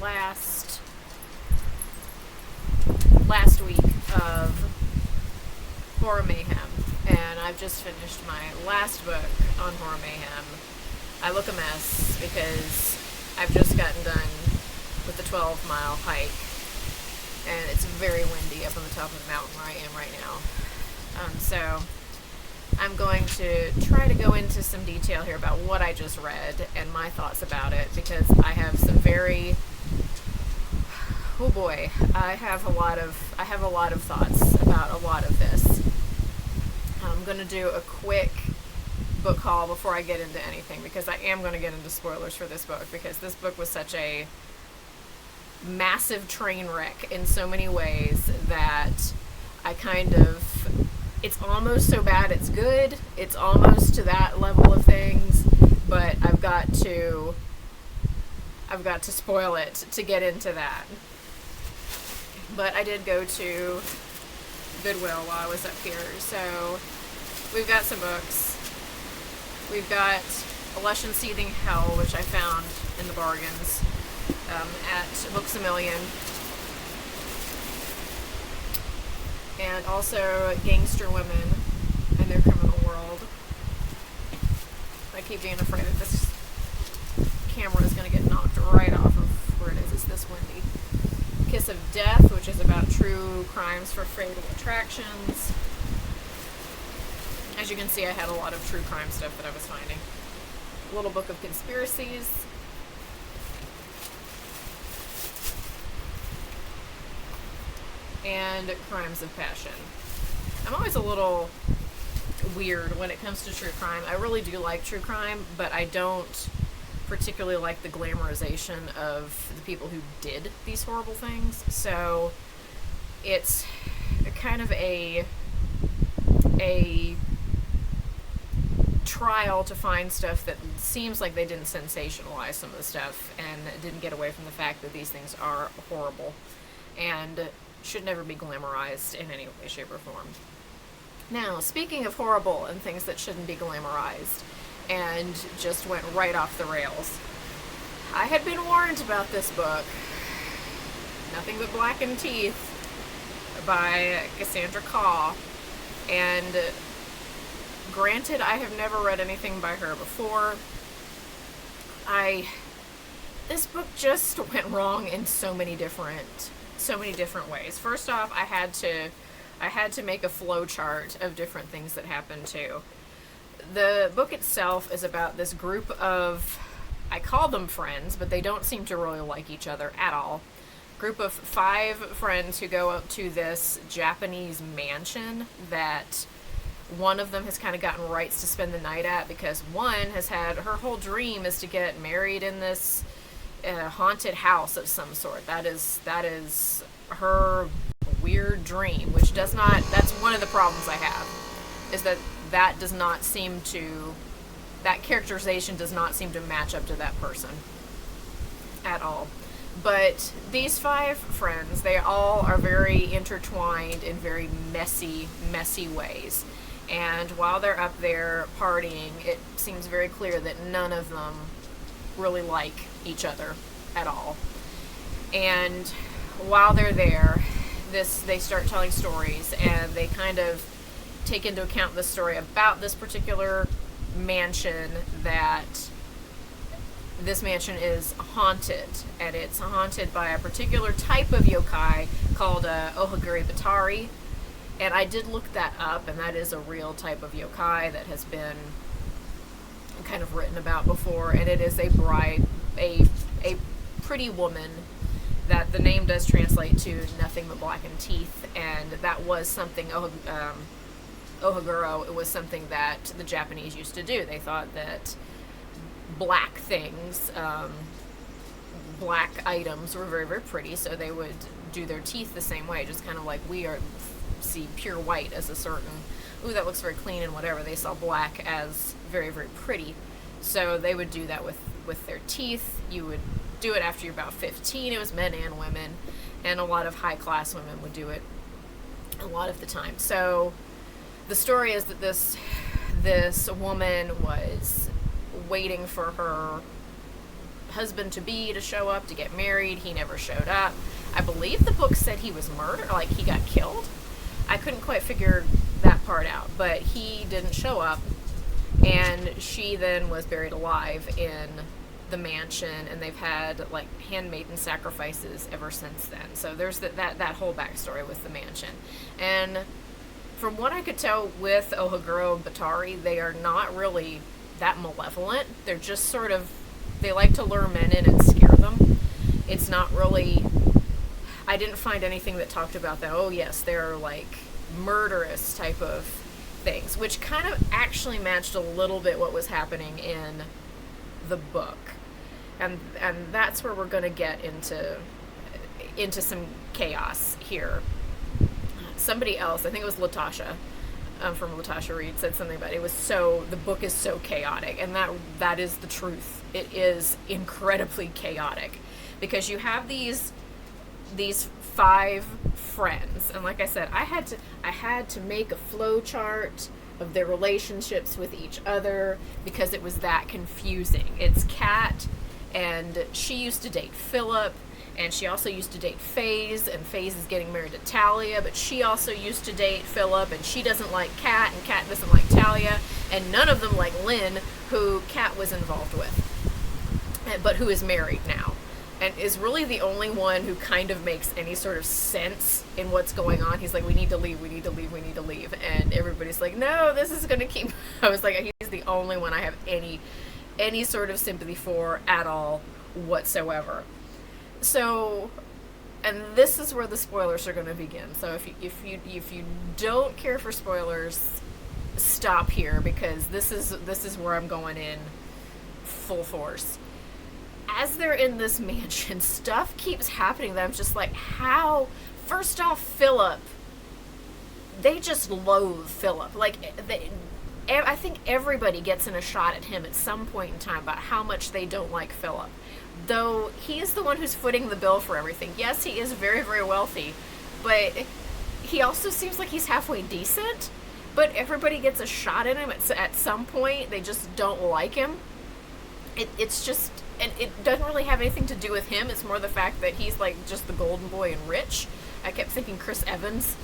last week of Horror Mayhem, and I've just finished my last book on Horror Mayhem. I look a mess because I've just gotten done with the 12-mile hike, and it's very windy up on the top of the mountain where I am right now. So I'm going to try to go into some detail here about what I just read and my thoughts about it, because I have some very, oh boy, I have a lot of thoughts about a lot of this. I'm going to do a quick book haul before I get into anything, because I am going to get into spoilers for this book, because this book was such a massive train wreck in so many ways that I it's almost so bad it's good. It's almost to that level of things, but I've got to spoil it to get into that. But I did go to Goodwill while I was up here, so we've got some books. We've got A Lush and Seething Hell, which I found in the bargains at Books A Million. And also Gangster Women and Their Criminal World. I keep being afraid that this camera is going to get knocked right off of where it is. It's this windy. Kiss of Death, which is about true crimes for fatal attractions. As you can see, I had a lot of true crime stuff that I was finding. A Little Book of Conspiracies. And Crimes of Passion. I'm always a little weird when it comes to true crime. I really do like true crime, but I don't particularly like the glamorization of the people who did these horrible things. So it's kind of a trial to find stuff that seems like they didn't sensationalize some of the stuff and didn't get away from the fact that these things are horrible and should never be glamorized in any way, shape, or form. Now, speaking of horrible and things that shouldn't be glamorized and just went right off the rails, I had been warned about this book, Nothing But Blackened Teeth, by Cassandra Khaw, and granted, I have never read anything by her before. This book just went wrong in so many different ways. First off, I had to make a flow chart of different things that happened too. The book itself is about this group of, I call them friends, but they don't seem to really like each other at all. Group of 5 friends who go up to this Japanese mansion that one of them has kind of gotten rights to spend the night at, because one has had, her whole dream is to get married in this haunted house of some sort. That is her weird dream, which does not, that's one of the problems I have, is that does not seem to, that characterization does not seem to match up to that person at all. But these 5 friends, they all are very intertwined in very messy ways. And while they're up there partying, it seems very clear that none of them really like each other at all. And while they're there, they start telling stories, and they kind of take into account the story about this particular mansion, that this mansion is haunted, and it's haunted by a particular type of yokai called Ohaguri Batari. And I did look that up, and that is a real type of yokai that has been kind of written about before, and it is a pretty woman, that the name does translate to Nothing But Blackened Teeth, and that was something, Ohaguro, it was something that the Japanese used to do. They thought that black things, black items were very, very pretty, so they would do their teeth the same way, just kind of like we see pure white as a certain, ooh, that looks very clean and whatever. They saw black as very, very pretty. So they would do that with their teeth. You would do it after you're about 15. It was men and women, and a lot of high-class women would do it a lot of the time. So the story is that this woman was waiting for her husband-to-be to show up to get married. He never showed up. I believe the book said he was murdered, like he got killed. I couldn't quite figure that part out, but he didn't show up, and she then was buried alive in the mansion, and they've had like handmaiden sacrifices ever since then. So there's that whole backstory with the mansion. And from what I could tell with Ohaguro Batari, they are not really that malevolent. They're just sort of, they like to lure men in and scare them. It's not really, I didn't find anything that talked about that, oh yes, they're like murderous type of things, which kind of actually matched a little bit what was happening in the book. And that's where we're going to get into some chaos here. Somebody else, I think it was Latasha, from Latasha Reed, said something about it. The book is so chaotic, and that is the truth. It is incredibly chaotic, because you have these 5 friends, and like I said, I had to make a flow chart of their relationships with each other because it was that confusing. It's Kat, and she used to date Philip, and she also used to date FaZe, and FaZe is getting married to Talia, but she also used to date Philip, and she doesn't like Kat, and Kat doesn't like Talia, and none of them like Lynn, who Kat was involved with, but who is married now, and is really the only one who kind of makes any sort of sense in what's going on. He's like, we need to leave, and everybody's like, no, this is going to keep... I was like, he's the only one I have any sort of sympathy for at all whatsoever. So, and this is where the spoilers are going to begin. So if you don't care for spoilers, stop here, because this is where I'm going in full force. As they're in this mansion, stuff keeps happening that I'm just like, how? First off, Philip, they just loathe Philip. Like, I think everybody gets in a shot at him at some point in time about how much they don't like Philip. Though he is the one who's footing the bill for everything. Yes, he is very, very wealthy, but he also seems like he's halfway decent. But everybody gets a shot at him at some point. They just don't like him. It's just, and it doesn't really have anything to do with him. It's more the fact that he's like just the golden boy and rich. I kept thinking Chris Evans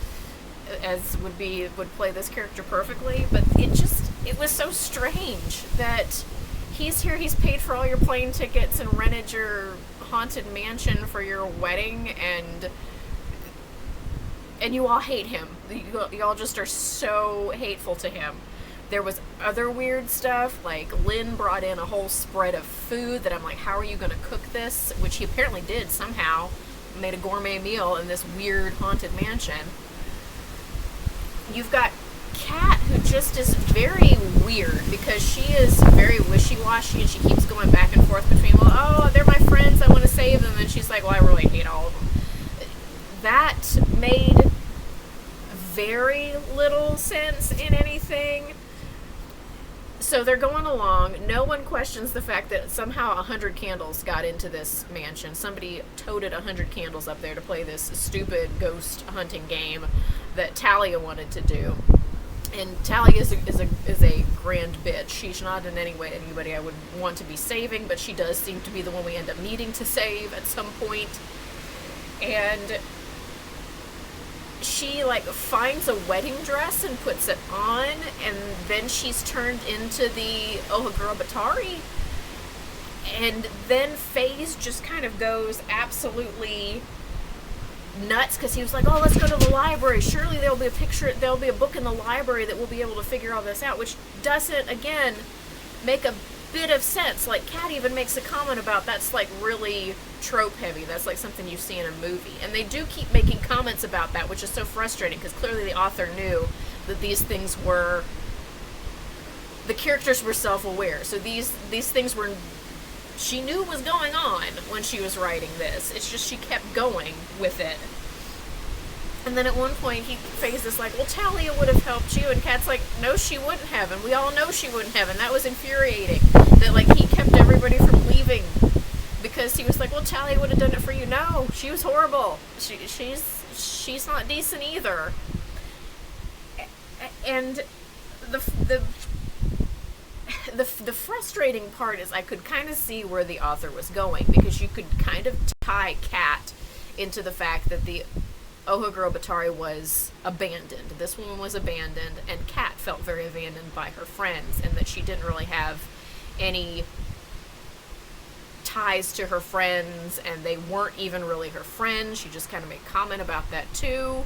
would play this character perfectly, but it was so strange that he's here, he's paid for all your plane tickets and rented your haunted mansion for your wedding, and you all hate him. You all just are so hateful to him. There was other weird stuff, like Lynn brought in a whole spread of food that I'm like, how are you going to cook this? Which he apparently did somehow, made a gourmet meal in this weird haunted mansion. You've got Kat, who just is very weird, because she is very wishy-washy, and she keeps going back and forth between, well, oh, they're my friends, I want to save them, and she's like, well, I really hate all of them. That made very little sense in anything. So they're going along. No one questions the fact that somehow 100 candles got into this mansion. Somebody toted 100 candles up there to play this stupid ghost hunting game that Talia wanted to do. And Talia is a grand bitch. She's not in any way anybody I would want to be saving, but she does seem to be the one we end up needing to save at some point. And she like finds a wedding dress and puts it on, and then she's turned into the Ohaguro Batari. And then FaZe just kind of goes absolutely nuts, because he was like, oh, let's go to the library. Surely there'll be a book in the library that we'll be able to figure all this out, which doesn't, again, make a bit of sense. Like, Kat even makes a comment about that's like really trope heavy. That's like something you see in a movie. And they do keep making comments about that, which is so frustrating, because clearly the author knew that these things were, the characters were self-aware. So these things were, she knew was going on when she was writing this. It's just she kept going with it. And then at one point, FaZe is like, well, Talia would have helped you. And Kat's like, no, she wouldn't have. And we all know she wouldn't have. And that was infuriating. That, like, he kept everybody from leaving. Because he was like, well, Talia would have done it for you. No, she was horrible. She's not decent either. And the frustrating part is I could kind of see where the author was going, because you could kind of tie Kat into the fact that the Ohogrobatari was abandoned. This woman was abandoned, and Kat felt very abandoned by her friends, and that she didn't really have any ties to her friends, and they weren't even really her friends. She just kind of made comment about that too.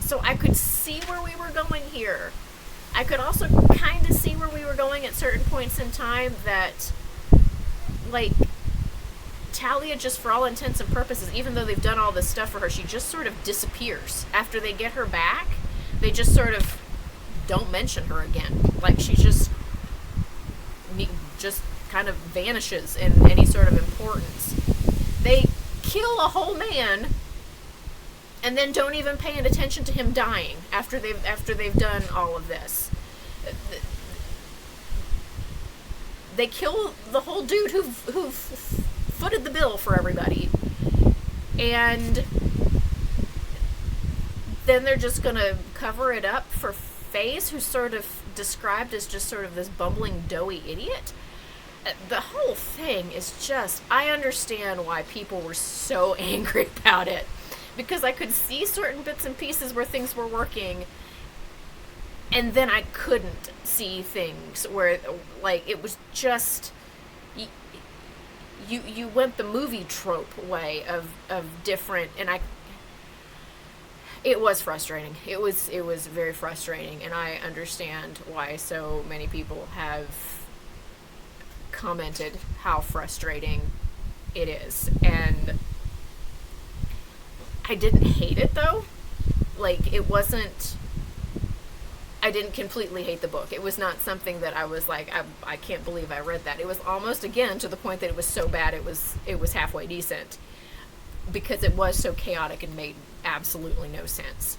So I could see where we were going here. I could also kind of see where we were going at certain points in time, that, like, Talia, just for all intents and purposes, even though they've done all this stuff for her, she just sort of disappears. After they get her back, they just sort of don't mention her again. Like, she just kind of vanishes in any sort of importance. They kill a whole man and then don't even pay any attention to him dying after they've done all of this. They kill the whole dude who footed the bill for everybody, and then they're just gonna cover it up for Faze, who's sort of described as just sort of this bumbling, doughy idiot. The whole thing is just, I understand why people were so angry about it, because I could see certain bits and pieces where things were working, and then I couldn't see things where, like, it was just, you went the movie trope way of different, and it was frustrating. It was very frustrating, and I understand why so many people have commented how frustrating it is. And I didn't hate it, though. Like, it wasn't, I didn't completely hate the book. It was not something that I was like, I can't believe I read that. It was almost, again, to the point that it was so bad it was halfway decent, because it was so chaotic and made absolutely no sense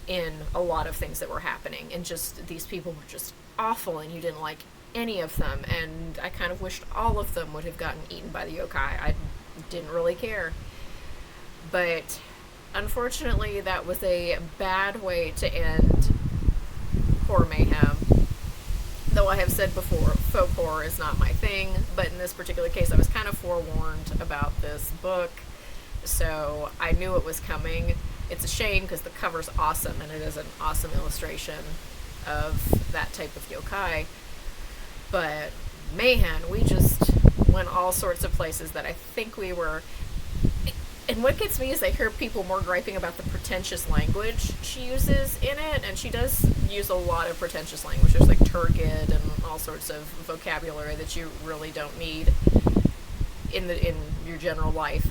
in a lot of things that were happening, and just these people were just awful, and you didn't like any of them, and I kind of wished all of them would have gotten eaten by the yokai. I didn't really care, but unfortunately that was a bad way to end Horror Mayhem. Though I have said before, folk horror is not my thing, but in this particular case I was kind of forewarned about this book, so I knew it was coming. It's a shame because the cover's awesome, and it is an awesome illustration of that type of yokai. But Mayhem, we just went all sorts of places that I think we were. And what gets me is I hear people more griping about the pretentious language she uses in it, and she does use a lot of pretentious language. There's like turgid and all sorts of vocabulary that you really don't need in your general life.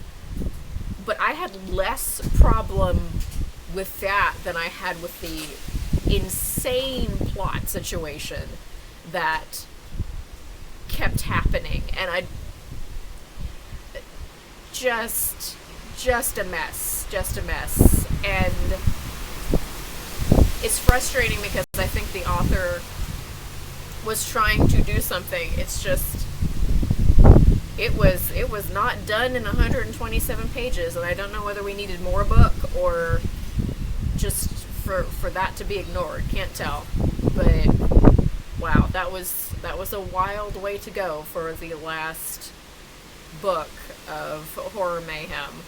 But I had less problem with that than I had with the insane plot situation that kept happening, and I just a mess, and it's frustrating because I think the author was trying to do something. It's just, it was not done in 127 pages, and I don't know whether we needed more book or just for that to be ignored. Can't tell, but wow, that was a wild way to go for the last book of Horror Mayhem.